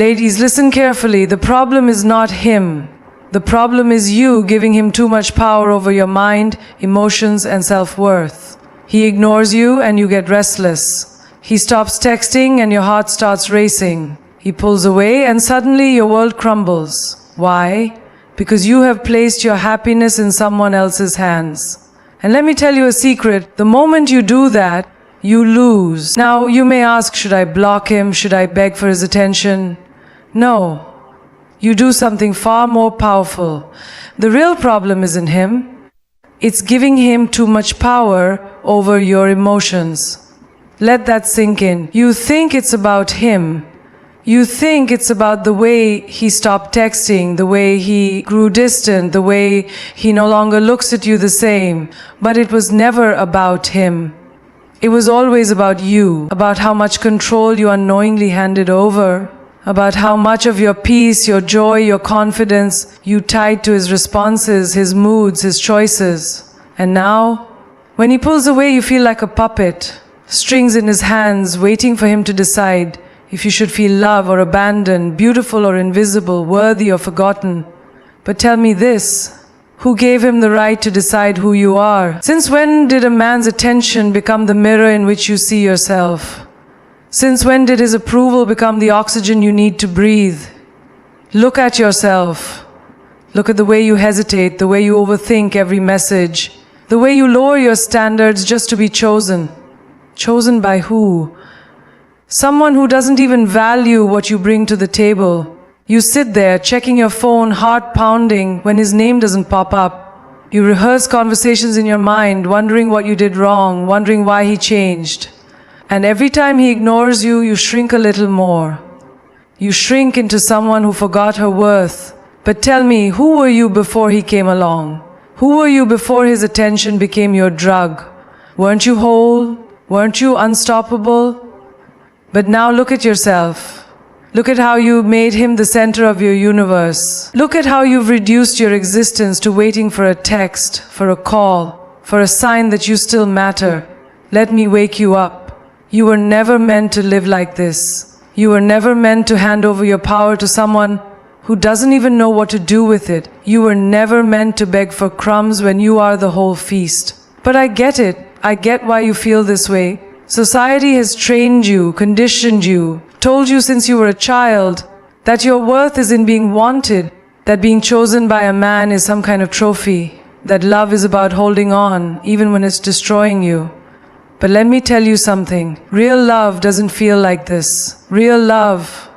Ladies, listen carefully. The problem is not him. The problem is you giving him too much power over your mind, emotions, and self-worth. He ignores you and you get restless. He stops texting and your heart starts racing. He pulls away and suddenly your world crumbles. Why? Because you have placed your happiness in someone else's hands. And let me tell you a secret. The moment you do that, you lose. Now, you may ask, should I block him? Should I beg for his attention? No. You do something far more powerful. The real problem isn't him. It's giving him too much power over your emotions. Let that sink in. You think it's about him. You think it's about the way he stopped texting, the way he grew distant, the way he no longer looks at you the same. But it was never about him. It was always about you, about how much control you unknowingly handed over, about how much of your peace, your joy, your confidence you tied to his responses, his moods, his choices. And now, when he pulls away, you feel like a puppet, strings in his hands, waiting for him to decide if you should feel love or abandoned, beautiful or invisible, worthy or forgotten. But tell me this, who gave him the right to decide who you are? Since when did a man's attention become the mirror in which you see yourself? Since when did his approval become the oxygen you need to breathe? Look at yourself. Look at the way you hesitate, the way you overthink every message, the way you lower your standards just to be chosen. Chosen by who? Someone who doesn't even value what you bring to the table. You sit there checking your phone, heart pounding when his name doesn't pop up. You rehearse conversations in your mind, wondering what you did wrong, wondering why he changed. And every time he ignores you, you shrink a little more. You shrink into someone who forgot her worth. But tell me, who were you before he came along? Who were you before his attention became your drug? Weren't you whole? Weren't you unstoppable? But now look at yourself. Look at how you made him the center of your universe. Look at how you've reduced your existence to waiting for a text, for a call, for a sign that you still matter. Let me wake you up. You were never meant to live like this. You were never meant to hand over your power to someone who doesn't even know what to do with it. You were never meant to beg for crumbs when you are the whole feast. But I get it. I get why you feel this way. Society has trained you, conditioned you, told you since you were a child that your worth is in being wanted, that being chosen by a man is some kind of trophy, that love is about holding on even when it's destroying you. But let me tell you something. Real love doesn't feel like this. Real love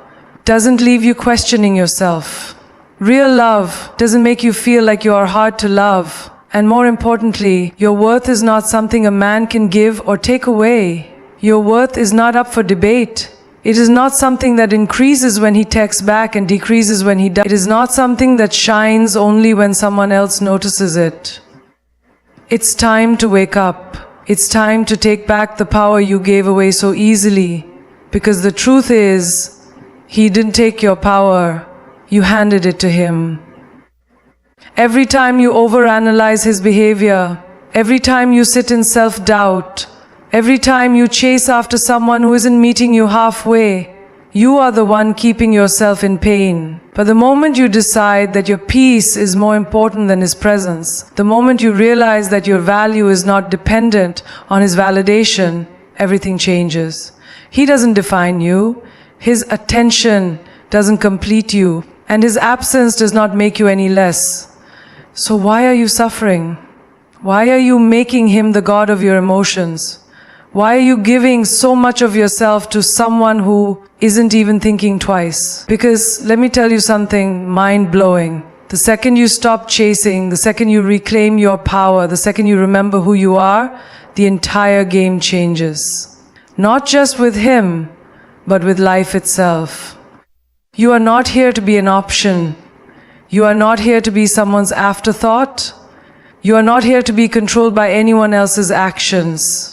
doesn't leave you questioning yourself. Real love doesn't make you feel like you are hard to love. And more importantly, your worth is not something a man can give or take away. Your worth is not up for debate. It is not something that increases when he texts back and decreases when he does. It is not something that shines only when someone else notices it. It's time to wake up. It's time to take back the power you gave away so easily. Because the truth is, he didn't take your power. You handed it to him. Every time you overanalyze his behavior, every time you sit in self-doubt, every time you chase after someone who isn't meeting you halfway, you are the one keeping yourself in pain. But the moment you decide that your peace is more important than his presence, the moment you realize that your value is not dependent on his validation, everything changes. He doesn't define you. His attention doesn't complete you. And his absence does not make you any less. So why are you suffering? Why are you making him the god of your emotions? Why are you giving so much of yourself to someone who isn't even thinking twice? Because let me tell you something mind-blowing. The second you stop chasing, the second you reclaim your power, the second you remember who you are, the entire game changes. Not just with him, but with life itself. You are not here to be an option. You are not here to be someone's afterthought. You are not here to be controlled by anyone else's actions.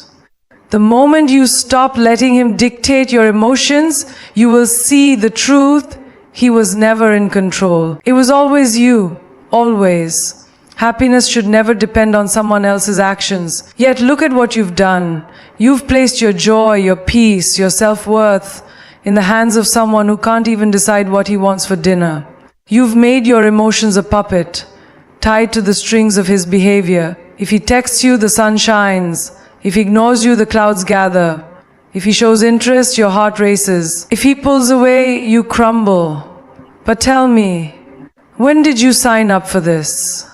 The moment you stop letting him dictate your emotions, you will see the truth. He was never in control. It was always you. Always. Happiness should never depend on someone else's actions. Yet look at what you've done. You've placed your joy, your peace, your self-worth in the hands of someone who can't even decide what he wants for dinner. You've made your emotions a puppet, tied to the strings of his behavior. If he texts you, the sun shines. If he ignores you, the clouds gather. If he shows interest, your heart races. If he pulls away, you crumble. But tell me, when did you sign up for this?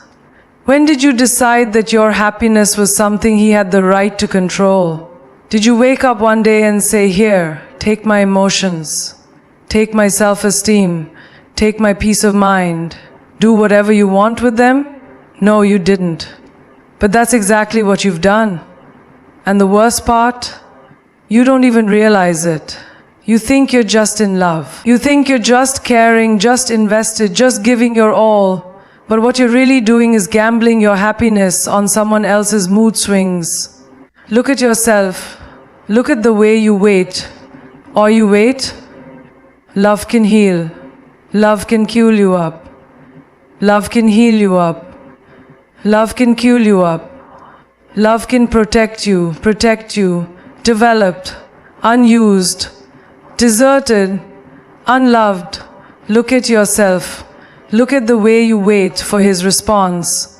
When did you decide that your happiness was something he had the right to control? Did you wake up one day and say, "Here, take my emotions, take my self-esteem, take my peace of mind, do whatever you want with them"? No, you didn't. But that's exactly what you've done. And the worst part, you don't even realize it. You think you're just in love. You think you're just caring, just invested, just giving your all. But what you're really doing is gambling your happiness on someone else's mood swings. Look at yourself. Look at the way you wait. Or you wait. Love can heal. Love can cure you up. Love can heal you up. Love can cure you up. Love can protect you, developed, unused, deserted, unloved. Look at yourself. Look at the way you wait for his response,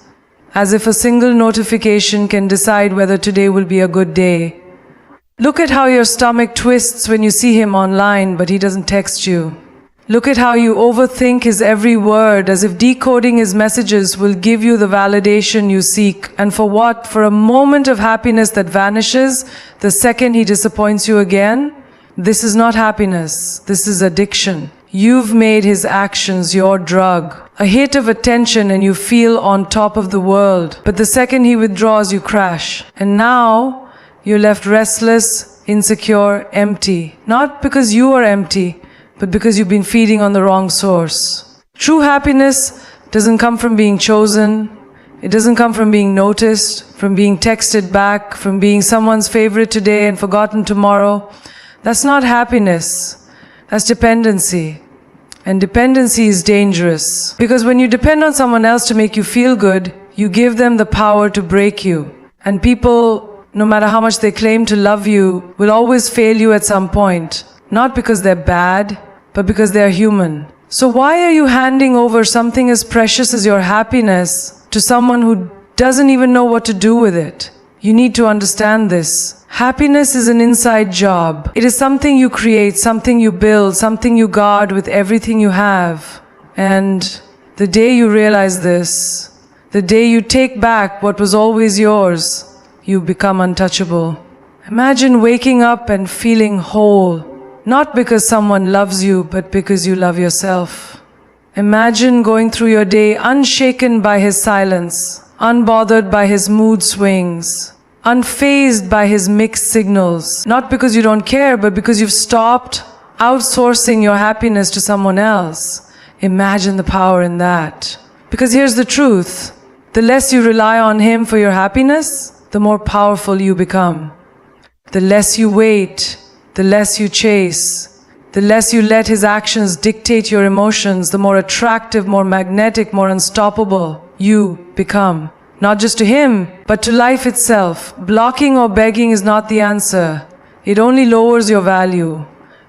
as if a single notification can decide whether today will be a good day. Look at how your stomach twists when you see him online, but he doesn't text you. Look at how you overthink his every word, as if decoding his messages will give you the validation you seek. And for what? For a moment of happiness that vanishes the second he disappoints you again? This is not happiness. This is addiction. You've made his actions your drug. A hit of attention and you feel on top of the world. But the second he withdraws, you crash. And now you're left restless, insecure, empty. Not because you are empty, but because you've been feeding on the wrong source. True happiness doesn't come from being chosen. It doesn't come from being noticed, from being texted back, from being someone's favorite today and forgotten tomorrow. That's not happiness. That's dependency. And dependency is dangerous. Because when you depend on someone else to make you feel good, you give them the power to break you. And people, no matter how much they claim to love you, will always fail you at some point. Not because they're bad, but because they're human. So why are you handing over something as precious as your happiness to someone who doesn't even know what to do with it? You need to understand this. Happiness is an inside job. It is something you create, something you build, something you guard with everything you have. And the day you realize this, the day you take back what was always yours, you become untouchable. Imagine waking up and feeling whole. Not because someone loves you, but because you love yourself. Imagine going through your day unshaken by his silence, unbothered by his mood swings, unfazed by his mixed signals. Not because you don't care, but because you've stopped outsourcing your happiness to someone else. Imagine the power in that. Because here's the truth. The less you rely on him for your happiness, the more powerful you become. The less you wait, the less you chase, the less you let his actions dictate your emotions, the more attractive, more magnetic, more unstoppable you become. Not just to him, but to life itself. Blocking or begging is not the answer. It only lowers your value.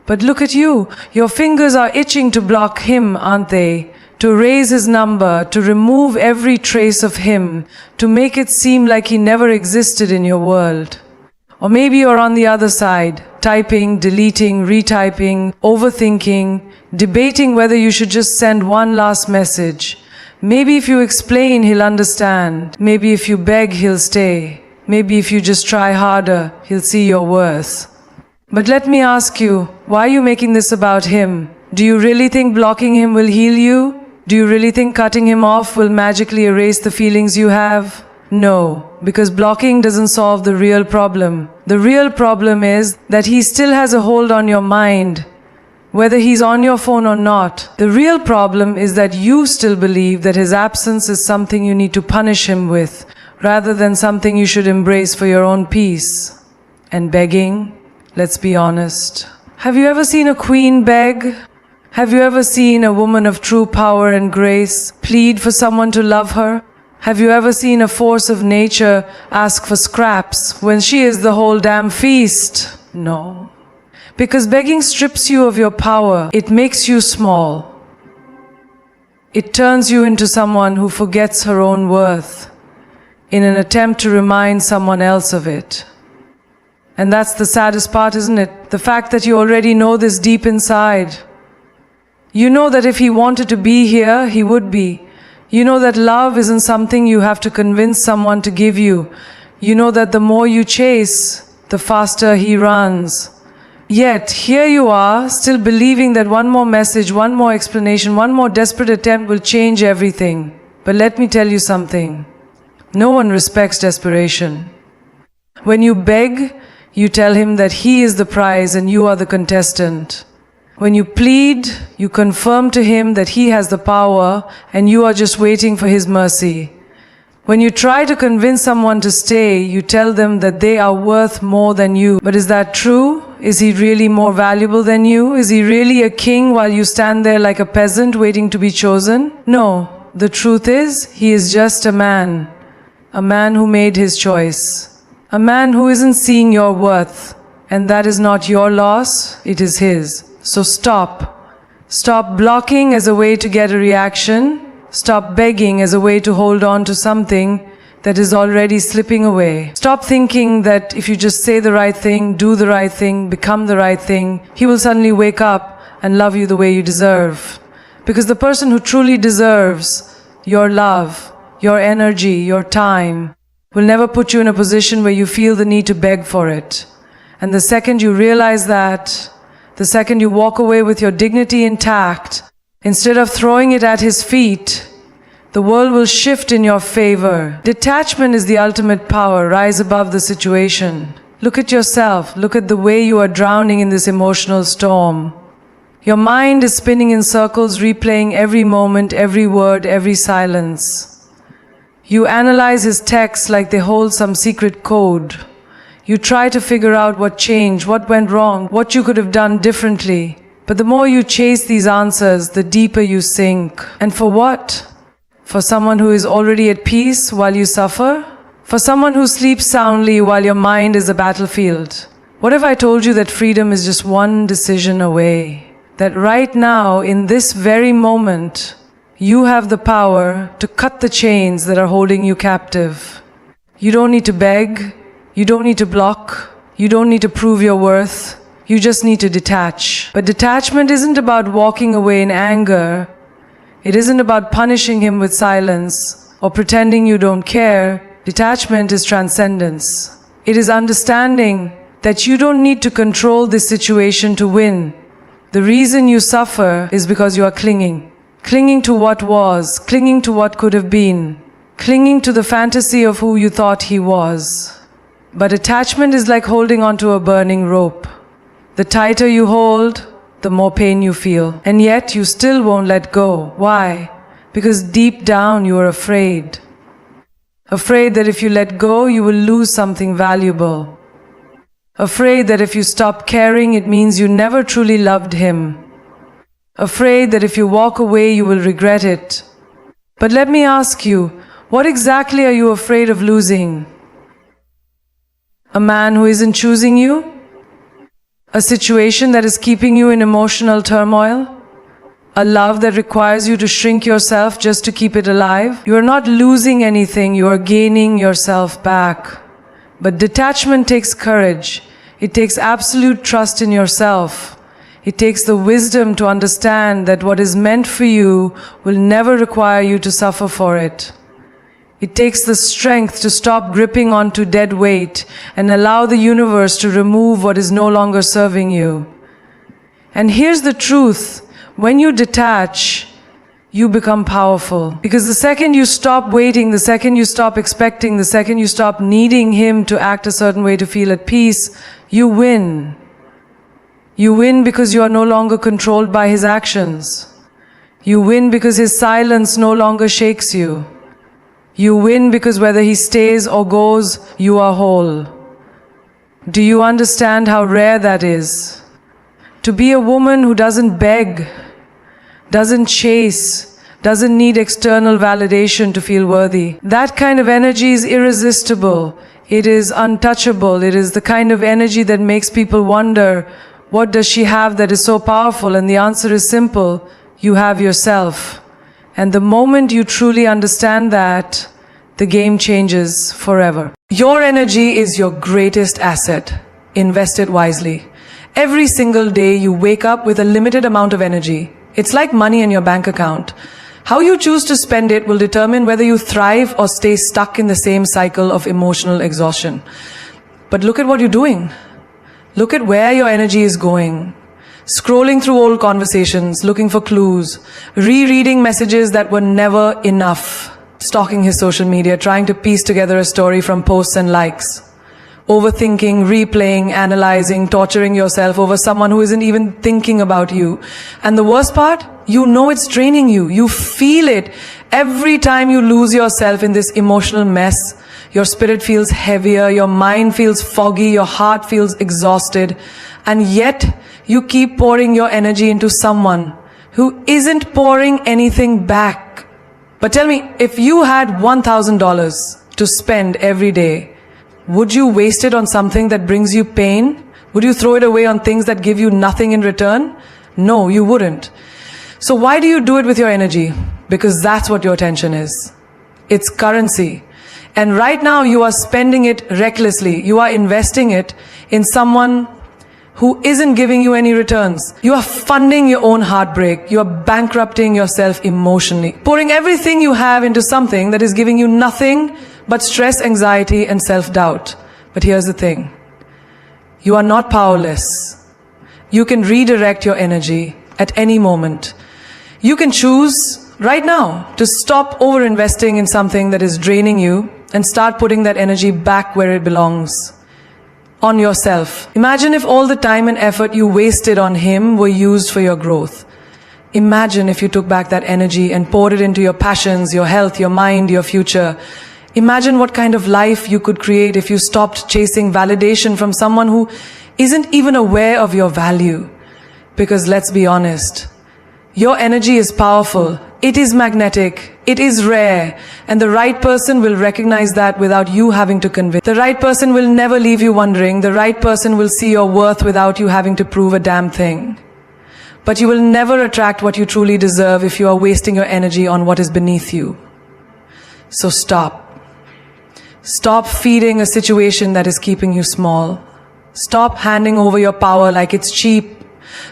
But look at you. Your fingers are itching to block him, aren't they? To raise his number, to remove every trace of him, to make it seem like he never existed in your world. Or maybe you're on the other side, typing, deleting, retyping, overthinking, debating whether you should just send one last message. Maybe if you explain, he'll understand. Maybe if you beg, he'll stay. Maybe if you just try harder, he'll see your worth. But let me ask you, why are you making this about him? Do you really think blocking him will heal you? Do you really think cutting him off will magically erase the feelings you have? No, because blocking doesn't solve the real problem. The real problem is that he still has a hold on your mind, whether he's on your phone or not. The real problem is that you still believe that his absence is something you need to punish him with, rather than something you should embrace for your own peace. And begging, let's be honest. Have you ever seen a queen beg? Have you ever seen a woman of true power and grace plead for someone to love her? Have you ever seen a force of nature ask for scraps when she is the whole damn feast? No. Because begging strips you of your power. It makes you small. It turns you into someone who forgets her own worth in an attempt to remind someone else of it. And that's the saddest part, isn't it? The fact that you already know this deep inside. You know that if he wanted to be here, he would be. You know that love isn't something you have to convince someone to give you. You know that the more you chase, the faster he runs. Yet, here you are, still believing that one more message, one more explanation, one more desperate attempt will change everything. But let me tell you something. No one respects desperation. When you beg, you tell him that he is the prize and you are the contestant. When you plead, you confirm to him that he has the power and you are just waiting for his mercy. When you try to convince someone to stay, you tell them that they are worth more than you. But is that true? Is he really more valuable than you? Is he really a king while you stand there like a peasant waiting to be chosen? No. The truth is, he is just a man who made his choice. A man who isn't seeing your worth. And that is not your loss, it is his. So stop. Stop blocking as a way to get a reaction. Stop begging as a way to hold on to something that is already slipping away. Stop thinking that if you just say the right thing, do the right thing, become the right thing, he will suddenly wake up and love you the way you deserve. Because the person who truly deserves your love, your energy, your time, will never put you in a position where you feel the need to beg for it. And the second you realize that, the second you walk away with your dignity intact, instead of throwing it at his feet, the world will shift in your favor. Detachment is the ultimate power. Rise above the situation. Look at yourself. Look at the way you are drowning in this emotional storm. Your mind is spinning in circles, replaying every moment, every word, every silence. You analyze his texts like they hold some secret code. You try to figure out what changed, what went wrong, what you could have done differently. But the more you chase these answers, the deeper you sink. And for what? For someone who is already at peace while you suffer? For someone who sleeps soundly while your mind is a battlefield? What if I told you that freedom is just one decision away? That right now, in this very moment, you have the power to cut the chains that are holding you captive. You don't need to beg. You don't need to block. You don't need to prove your worth. You just need to detach. But detachment isn't about walking away in anger. It isn't about punishing him with silence or pretending you don't care. Detachment is transcendence. It is understanding that you don't need to control this situation to win. The reason you suffer is because you are clinging. Clinging to what was, clinging to what could have been, clinging to the fantasy of who you thought he was. But attachment is like holding onto a burning rope. The tighter you hold, the more pain you feel. And yet you still won't let go. Why? Because deep down you are afraid. Afraid that if you let go, you will lose something valuable. Afraid that if you stop caring, it means you never truly loved him. Afraid that if you walk away, you will regret it. But let me ask you, what exactly are you afraid of losing? A man who isn't choosing you? A situation that is keeping you in emotional turmoil? A love that requires you to shrink yourself just to keep it alive? You are not losing anything, you are gaining yourself back. But detachment takes courage. It takes absolute trust in yourself. It takes the wisdom to understand that what is meant for you will never require you to suffer for it. It takes the strength to stop gripping onto dead weight and allow the universe to remove what is no longer serving you. And here's the truth. When you detach, you become powerful. Because the second you stop waiting, the second you stop expecting, the second you stop needing him to act a certain way to feel at peace, you win. You win because you are no longer controlled by his actions. You win because his silence no longer shakes you. You win because whether he stays or goes, you are whole. Do you understand how rare that is? To be a woman who doesn't beg, doesn't chase, doesn't need external validation to feel worthy. That kind of energy is irresistible. It is untouchable. It is the kind of energy that makes people wonder, What does she have that is so powerful? And the answer is simple. You have yourself. And the moment you truly understand that, the game changes forever. Your energy is your greatest asset. Invest it wisely. Every single day you wake up with a limited amount of energy. It's like money in your bank account. How you choose to spend it will determine whether you thrive or stay stuck in the same cycle of emotional exhaustion. But look at what you're doing. Look at where your energy is going. Scrolling through old conversations, looking for clues, rereading messages that were never enough, stalking his social media, trying to piece together a story from posts and likes, overthinking, replaying, analyzing, torturing yourself over someone who isn't even thinking about you. And the worst part, you know it's draining you. You feel it. Every time you lose yourself in this emotional mess, your spirit feels heavier, your mind feels foggy, your heart feels exhausted, and yet you keep pouring your energy into someone who isn't pouring anything back. But tell me, if you had $1,000 to spend every day, would you waste it on something that brings you pain? Would you throw it away on things that give you nothing in return? No, you wouldn't. So why do you do it with your energy? Because that's what your attention is. It's currency. And right now you are spending it recklessly. You are investing it in someone who isn't giving you any returns. You are funding your own heartbreak. You are bankrupting yourself emotionally. Pouring everything you have into something that is giving you nothing but stress, anxiety, and self-doubt. But here's the thing. You are not powerless. You can redirect your energy at any moment. You can choose right now to stop over-investing in something that is draining you and start putting that energy back where it belongs. On yourself. Imagine if all the time and effort you wasted on him were used for your growth. Imagine if you took back that energy and poured it into your passions, your health, your mind, your future. Imagine what kind of life you could create if you stopped chasing validation from someone who isn't even aware of your value. Because let's be honest, your energy is powerful. It is magnetic. It is rare. And the right person will recognize that without you having to convince. The right person will never leave you wondering. The right person will see your worth without you having to prove a damn thing. But you will never attract what you truly deserve if you are wasting your energy on what is beneath you. So stop. Stop feeding a situation that is keeping you small. Stop handing over your power like it's cheap.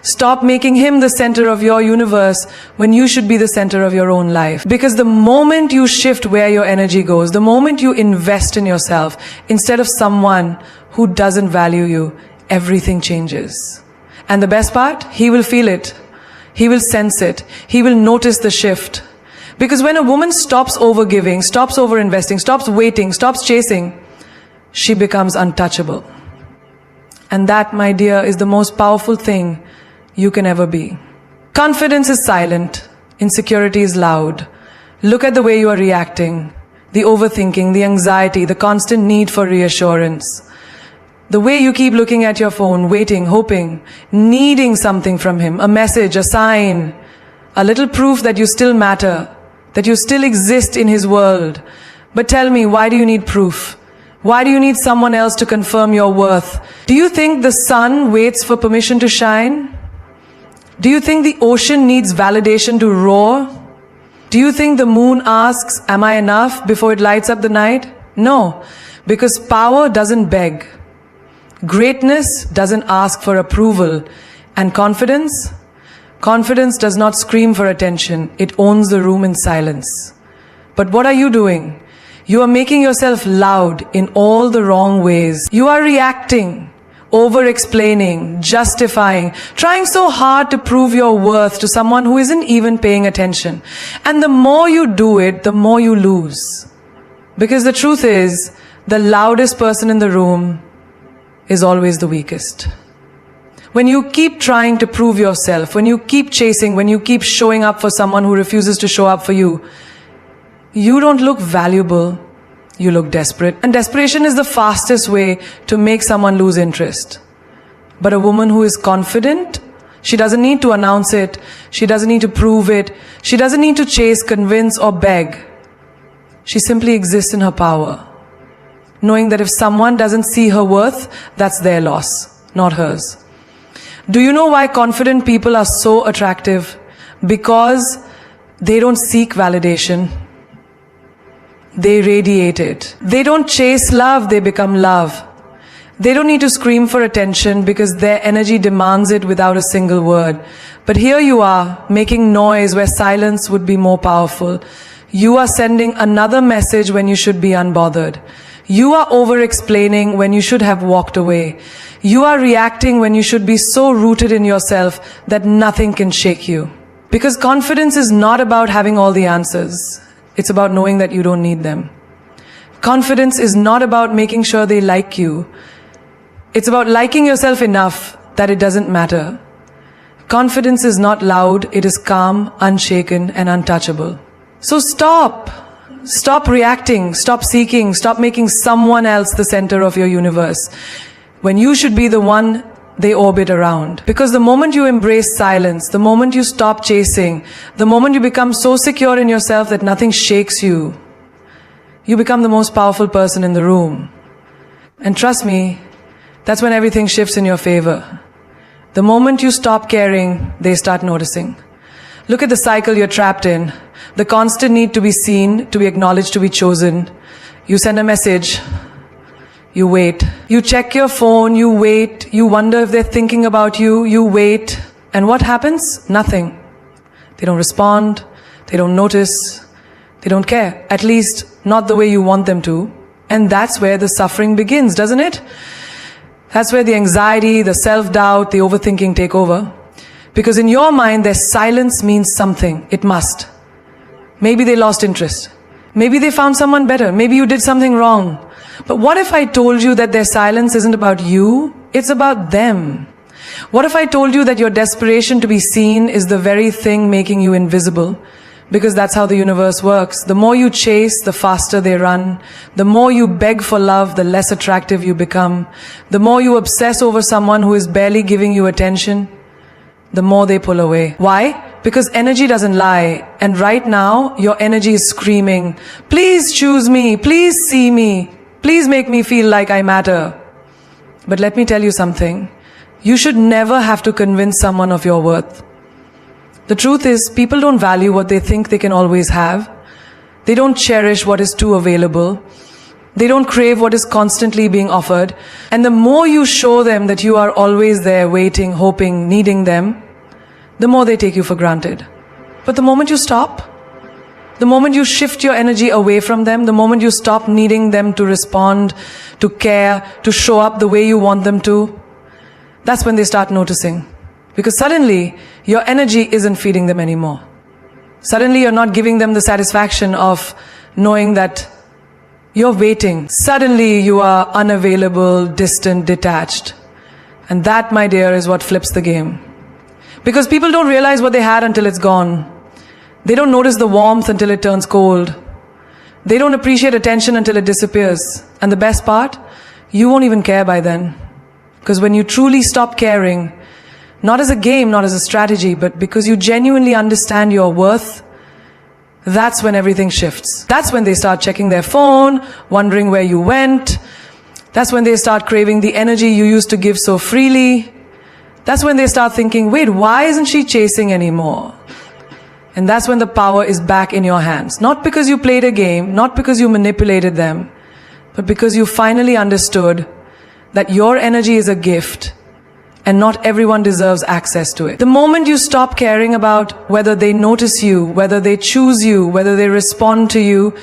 Stop making him the center of your universe when you should be the center of your own life. Because the moment you shift where your energy goes, the moment you invest in yourself instead of someone who doesn't value you, everything changes. And the best part, he will feel it. He will sense it. He will notice the shift. Because when a woman stops overgiving, stops overinvesting, stops waiting, stops chasing, she becomes untouchable. And that, my dear, is the most powerful thing you can ever be. Confidence is silent. Insecurity is loud. Look at the way you are reacting. The overthinking, the anxiety, the constant need for reassurance. The way you keep looking at your phone, waiting, hoping, needing something from him, a message, a sign, a little proof that you still matter, that you still exist in his world. But tell me, why do you need proof? Why do you need someone else to confirm your worth? Do you think the sun waits for permission to shine? Do you think the ocean needs validation to roar? Do you think the moon asks, am I enough, before it lights up the night? No, because power doesn't beg. Greatness doesn't ask for approval. And confidence? Confidence does not scream for attention. It owns the room in silence. But what are you doing? You are making yourself loud in all the wrong ways. You are reacting, over-explaining, justifying, trying so hard to prove your worth to someone who isn't even paying attention. And the more you do it, the more you lose. Because the truth is, the loudest person in the room is always the weakest. When you keep trying to prove yourself, when you keep chasing, when you keep showing up for someone who refuses to show up for you, you don't look valuable, you look desperate. And desperation is the fastest way to make someone lose interest. But a woman who is confident, she doesn't need to announce it, she doesn't need to prove it, she doesn't need to chase, convince, or beg. She simply exists in her power, knowing that if someone doesn't see her worth, that's their loss, not hers. Do you know why confident people are so attractive? Because they don't seek validation. They radiate it. They don't chase love, they become love. They don't need to scream for attention because their energy demands it without a single word. But here you are, making noise where silence would be more powerful. You are sending another message when you should be unbothered. You are over-explaining when you should have walked away. You are reacting when you should be so rooted in yourself that nothing can shake you. Because confidence is not about having all the answers. It's about knowing that you don't need them. Confidence is not about making sure they like you. It's about liking yourself enough that it doesn't matter. Confidence is not loud, it is calm, unshaken, and untouchable. So stop. Stop reacting, stop seeking, stop making someone else the center of your universe, when you should be the one they orbit around. Because the moment you embrace silence, the moment you stop chasing, the moment you become so secure in yourself that nothing shakes you, you become the most powerful person in the room. And trust me, that's when everything shifts in your favor. The moment you stop caring, they start noticing. Look at the cycle you're trapped in. The constant need to be seen, to be acknowledged, to be chosen. You send a message. You wait. You check your phone. You wait. You wonder if they're thinking about you. You wait. And what happens? Nothing. They don't respond. They don't notice. They don't care. At least not the way you want them to. And that's where the suffering begins, doesn't it? That's where the anxiety, the self-doubt, the overthinking take over. Because in your mind, their silence means something. It must. Maybe they lost interest. Maybe they found someone better. Maybe you did something wrong. But what if I told you that their silence isn't about you? It's about them. What if I told you that your desperation to be seen is the very thing making you invisible? Because that's how the universe works. The more you chase, the faster they run. The more you beg for love, the less attractive you become. The more you obsess over someone who is barely giving you attention, the more they pull away. Why? Because energy doesn't lie. And right now, your energy is screaming, please choose me, please see me, please make me feel like I matter. But let me tell you something. You should never have to convince someone of your worth. The truth is, people don't value what they think they can always have. They don't cherish what is too available. They don't crave what is constantly being offered. And the more you show them that you are always there, waiting, hoping, needing them, the more they take you for granted. But the moment you stop, the moment you shift your energy away from them, the moment you stop needing them to respond, to care, to show up the way you want them to, that's when they start noticing. Because suddenly, your energy isn't feeding them anymore. Suddenly, you're not giving them the satisfaction of knowing that you're waiting. Suddenly, you are unavailable, distant, detached. And that, my dear, is what flips the game. Because people don't realize what they had until it's gone. They don't notice the warmth until it turns cold. They don't appreciate attention until it disappears. And the best part, you won't even care by then. Because when you truly stop caring, not as a game, not as a strategy, but because you genuinely understand your worth, that's when everything shifts. That's when they start checking their phone, wondering where you went. That's when they start craving the energy you used to give so freely. That's when they start thinking, wait, why isn't she chasing anymore? And that's when the power is back in your hands. Not because you played a game, not because you manipulated them, but because you finally understood that your energy is a gift and not everyone deserves access to it. The moment you stop caring about whether they notice you, whether they choose you, whether they respond to you,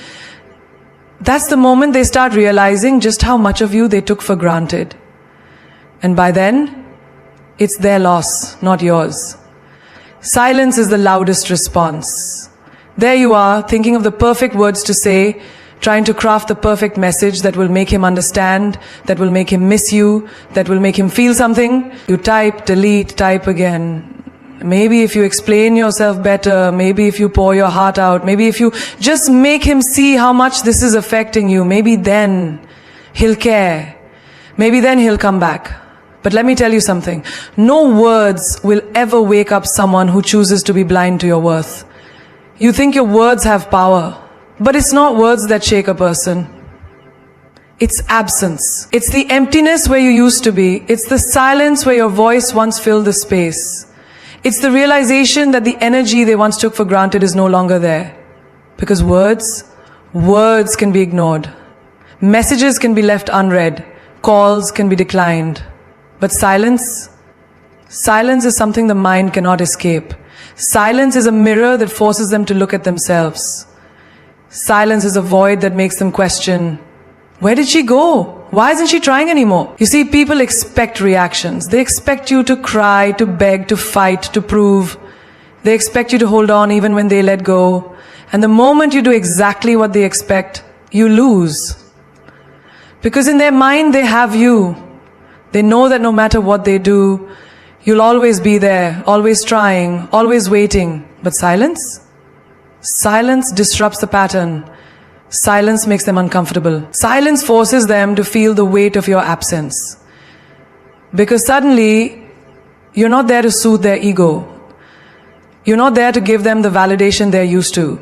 that's the moment they start realizing just how much of you they took for granted. And by then, it's their loss, not yours. Silence is the loudest response. There you are, thinking of the perfect words to say, trying to craft the perfect message that will make him understand, that will make him miss you, that will make him feel something. You type, delete, type again. Maybe if you explain yourself better, maybe if you pour your heart out, maybe if you just make him see how much this is affecting you, maybe then he'll care. Maybe then he'll come back. But let me tell you something. No words will ever wake up someone who chooses to be blind to your worth. You think your words have power. But it's not words that shake a person. It's absence. It's the emptiness where you used to be. It's the silence where your voice once filled the space. It's the realization that the energy they once took for granted is no longer there. Because words can be ignored. Messages can be left unread. Calls can be declined. But silence is something the mind cannot escape. Silence is a mirror that forces them to look at themselves. Silence is a void that makes them question, where did she go? Why isn't she trying anymore? You see, people expect reactions. They expect you to cry, to beg, to fight, to prove. They expect you to hold on even when they let go. And the moment you do exactly what they expect, you lose. Because in their mind, they have you. They know that no matter what they do, you'll always be there, always trying, always waiting. But silence? Silence disrupts the pattern. Silence makes them uncomfortable. Silence forces them to feel the weight of your absence. Because suddenly, you're not there to soothe their ego. You're not there to give them the validation they're used to.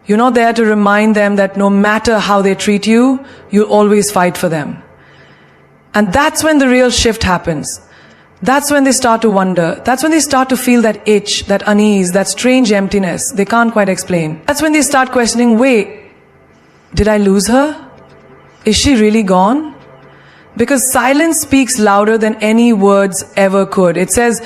You're not there to remind them that no matter how they treat you, you'll always fight for them. And that's when the real shift happens. That's when they start to wonder. That's when they start to feel that itch, that unease, that strange emptiness they can't quite explain. That's when they start questioning, wait, did I lose her? Is she really gone? Because silence speaks louder than any words ever could. It says,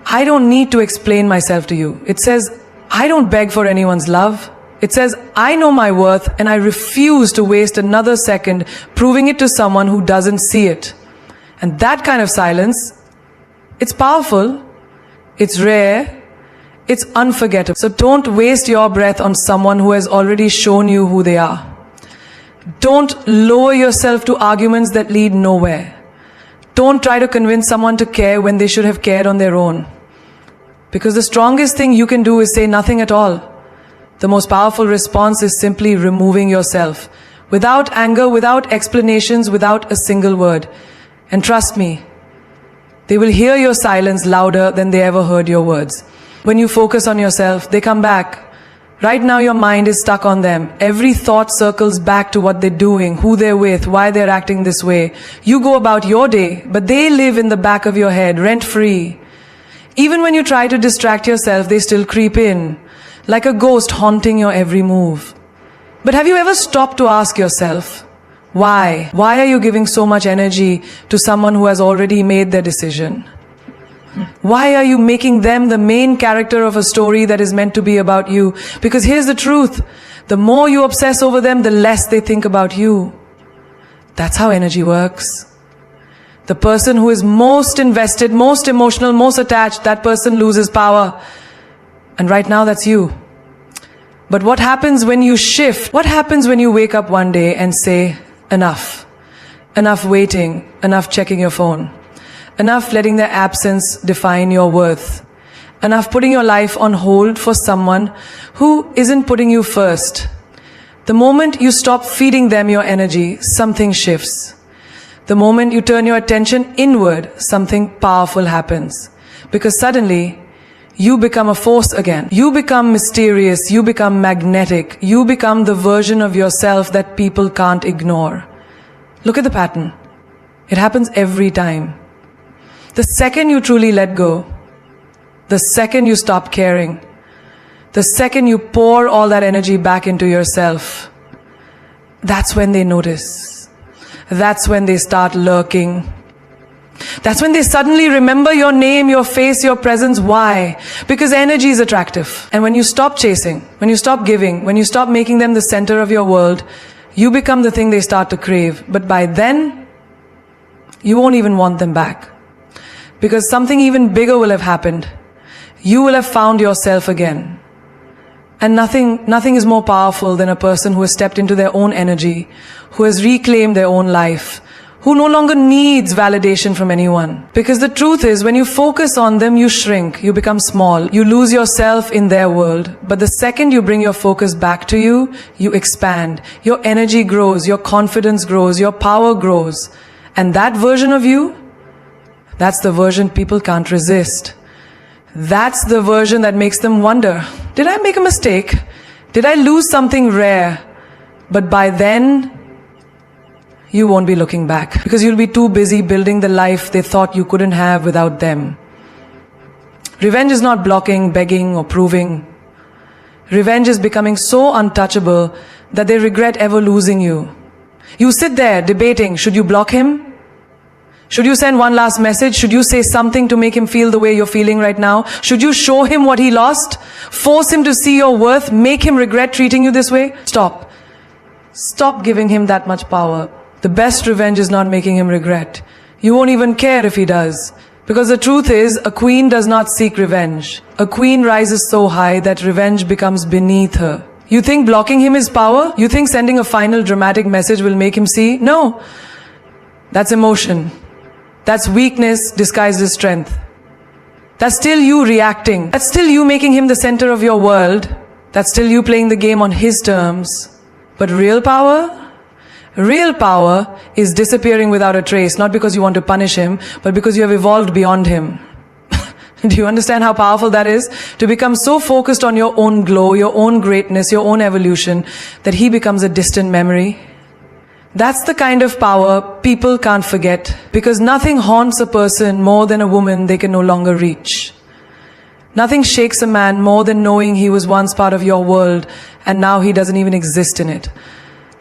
I don't need to explain myself to you. It says, I don't beg for anyone's love. It says, I know my worth and I refuse to waste another second proving it to someone who doesn't see it. And that kind of silence, it's powerful, it's rare, it's unforgettable. So don't waste your breath on someone who has already shown you who they are. Don't lower yourself to arguments that lead nowhere. Don't try to convince someone to care when they should have cared on their own. Because the strongest thing you can do is say nothing at all. The most powerful response is simply removing yourself. Without anger, without explanations, without a single word. And trust me, they will hear your silence louder than they ever heard your words. When you focus on yourself, they come back. Right now your mind is stuck on them. Every thought circles back to what they're doing, who they're with, why they're acting this way. You go about your day, but they live in the back of your head, rent-free. Even when you try to distract yourself, they still creep in, like a ghost haunting your every move. But have you ever stopped to ask yourself, why? Why are you giving so much energy to someone who has already made their decision? Why are you making them the main character of a story that is meant to be about you? Because here's the truth. The more you obsess over them, the less they think about you. That's how energy works. The person who is most invested, most emotional, most attached, that person loses power. And right now that's you. But what happens when you shift? What happens when you wake up one day and say, enough? Enough waiting, enough checking your phone. Enough letting their absence define your worth. Enough putting your life on hold for someone who isn't putting you first. The moment you stop feeding them your energy, something shifts. The moment you turn your attention inward, something powerful happens. Because suddenly, you become a force again. You become mysterious, you become magnetic, you become the version of yourself that people can't ignore. Look at the pattern. It happens every time. The second you truly let go, the second you stop caring, the second you pour all that energy back into yourself, that's when they notice. That's when they start lurking. That's when they suddenly remember your name, your face, your presence. Why? Because energy is attractive. And when you stop chasing, when you stop giving, when you stop making them the center of your world, you become the thing they start to crave. But by then, you won't even want them back. Because something even bigger will have happened. You will have found yourself again. And nothing is more powerful than a person who has stepped into their own energy, who has reclaimed their own life, who no longer needs validation from anyone. Because the truth is, when you focus on them, you shrink, you become small, you lose yourself in their world. But the second you bring your focus back to you, you expand. Your energy grows, your confidence grows, your power grows. And that version of you, that's the version people can't resist. That's the version that makes them wonder, did I make a mistake? Did I lose something rare? But by then, you won't be looking back, because you'll be too busy building the life they thought you couldn't have without them. Revenge is not blocking, begging, or proving. Revenge is becoming so untouchable that they regret ever losing you. You sit there debating, should you block him? Should you send one last message? Should you say something to make him feel the way you're feeling right now? Should you show him what he lost? Force him to see your worth? Make him regret treating you this way? Stop. Stop giving him that much power. The best revenge is not making him regret. You won't even care if he does. Because the truth is, a queen does not seek revenge. A queen rises so high that revenge becomes beneath her. You think blocking him is power? You think sending a final dramatic message will make him see? No. That's emotion. That's weakness disguised as strength. That's still you reacting. That's still you making him the center of your world. That's still you playing the game on his terms. But real power? Real power is disappearing without a trace, not because you want to punish him, but because you have evolved beyond him. Do you understand how powerful that is? To become so focused on your own glow, your own greatness, your own evolution, that he becomes a distant memory. That's the kind of power people can't forget, because nothing haunts a person more than a woman they can no longer reach. Nothing shakes a man more than knowing he was once part of your world and now he doesn't even exist in it.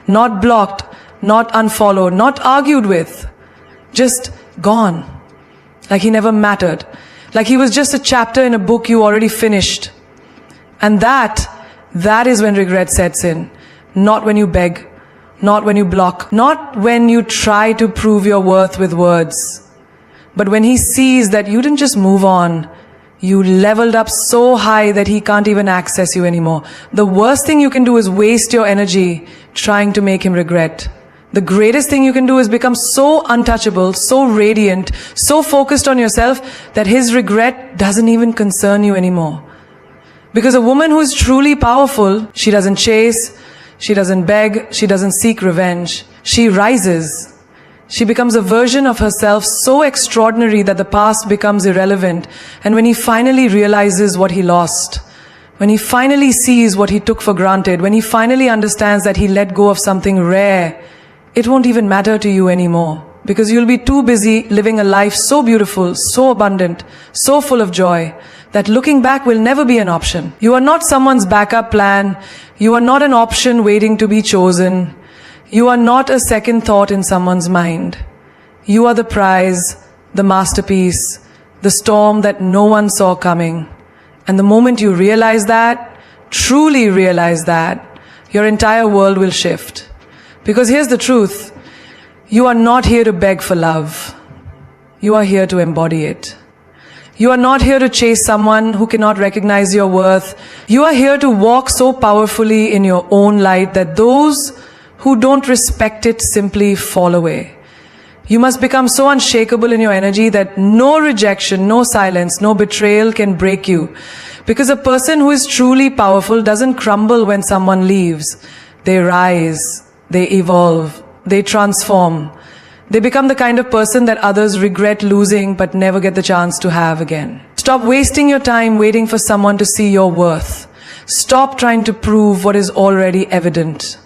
Not blocked, not unfollowed, not argued with, just gone. Like he never mattered. Like he was just a chapter in a book you already finished. And that is when regret sets in. Not when you beg, not when you block, not when you try to prove your worth with words, but when he sees that you didn't just move on, you leveled up so high that he can't even access you anymore. The worst thing you can do is waste your energy trying to make him regret. The greatest thing you can do is become so untouchable, so radiant, so focused on yourself that his regret doesn't even concern you anymore. Because a woman who is truly powerful, she doesn't chase, she doesn't beg, she doesn't seek revenge. She rises. She becomes a version of herself so extraordinary that the past becomes irrelevant. And when he finally realizes what he lost, when he finally sees what he took for granted, when he finally understands that he let go of something rare, it won't even matter to you anymore. Because you'll be too busy living a life so beautiful, so abundant, so full of joy, that looking back will never be an option. You are not someone's backup plan. You are not an option waiting to be chosen. You are not a second thought in someone's mind. You are the prize, the masterpiece, the storm that no one saw coming. And the moment you realize that, truly realize that, your entire world will shift. Because here's the truth. You are not here to beg for love. You are here to embody it. You are not here to chase someone who cannot recognize your worth. You are here to walk so powerfully in your own light that those who don't respect it simply fall away. You must become so unshakable in your energy that no rejection, no silence, no betrayal can break you. Because a person who is truly powerful doesn't crumble when someone leaves. They rise, they evolve, they transform. They become the kind of person that others regret losing but never get the chance to have again. Stop wasting your time waiting for someone to see your worth. Stop trying to prove what is already evident.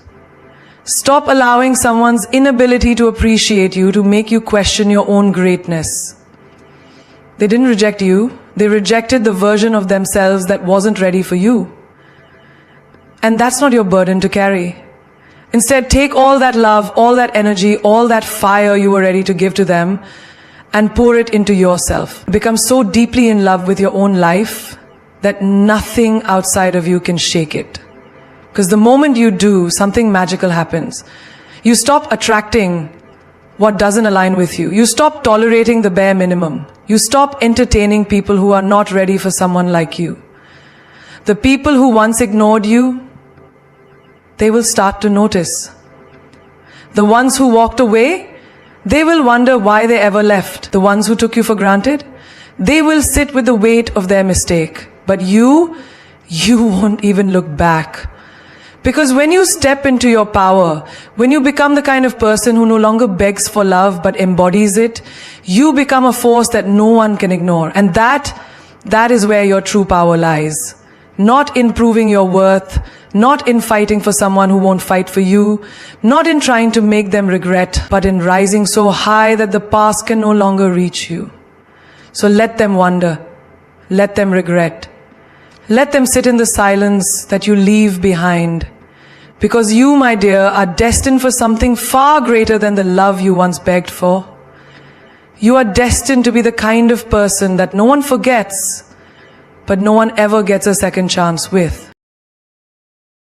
Stop allowing someone's inability to appreciate you to make you question your own greatness. They didn't reject you. They rejected the version of themselves that wasn't ready for you. And that's not your burden to carry. Instead, take all that love, all that energy, all that fire you were ready to give to them and pour it into yourself. Become so deeply in love with your own life that nothing outside of you can shake it. Because the moment you do, something magical happens. You stop attracting what doesn't align with you. You stop tolerating the bare minimum. You stop entertaining people who are not ready for someone like you. The people who once ignored you, they will start to notice. The ones who walked away, they will wonder why they ever left. The ones who took you for granted, they will sit with the weight of their mistake. But you won't even look back. Because when you step into your power, when you become the kind of person who no longer begs for love but embodies it, you become a force that no one can ignore. And that is where your true power lies. not in proving your worth, not in fighting for someone who won't fight for you, not in trying to make them regret, but in rising so high that the past can no longer reach you. So let them wonder, let them regret, let them sit in the silence that you leave behind. Because you, my dear, are destined for something far greater than the love you once begged for. You are destined to be the kind of person that no one forgets, but no one ever gets a second chance with.